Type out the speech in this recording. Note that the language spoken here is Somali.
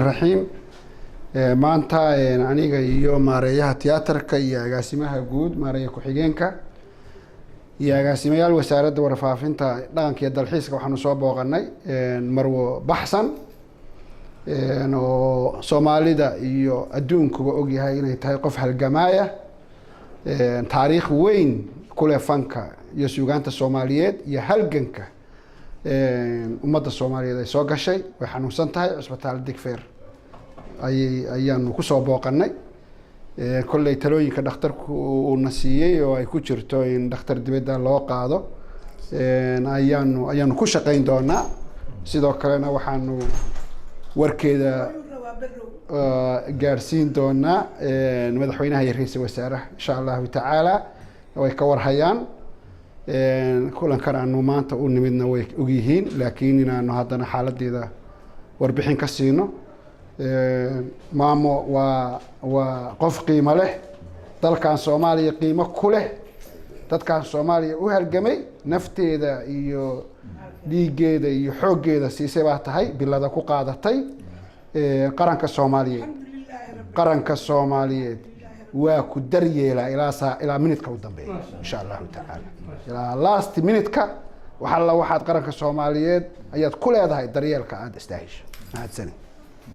الرحيم maanta aniga iyo maareeyaha tiyaatarka iyo agaasimaha guud maareeya ku-xigeenka iyo agaasimayaal wasaaradda warfaafinta dhaqanka iyo dalxiiska waxaanu soo booqanay marwo baxsan oo Soomaalida iyo adduunkuba og yahay inay tahay qof halgamaaya taariikh weyn ku leh fanka iyo suugaanta Soomaaliyeed iyo halganka ummadda Soomaaliyeed ay soo gashay way xanuunsan tahay cusbitaal Digfeer ayaanu ku soo booqanay kolley talooyinka dhakhtarku uu nasiiyay oo ay ku jirto in dhakhtar dibadda loo qaado ayaanu ku shaqeyn doonaa sidoo kalena waxaanu warkeeda gaarsiin doonaa madaxweynaha iyo ra'iisul wasaaraha insha Allah ta'ala way ka warhayaan kulankan aanu maanta u nimidna way og yihiin laakiin inaanu haddana xaaladeeda warbixin ka siino maamo waa qof qiimo leh dalkan Soomaaliya qiimo ku leh dadkan Soomaaliya u halgamay nafteeda iyo dhiigeeda iyo xooggeeda siisay baa tahay bilada ku qaadatay qaranka Soomaaliyeed waa ku daryeela ilaa minidka u dambeeya insha Allah ta'ala ilaa last minute-ka waxaad qaranka Soomaaliyeed ayaad ku leedahay daryeelka aad istaahisho mahadsanid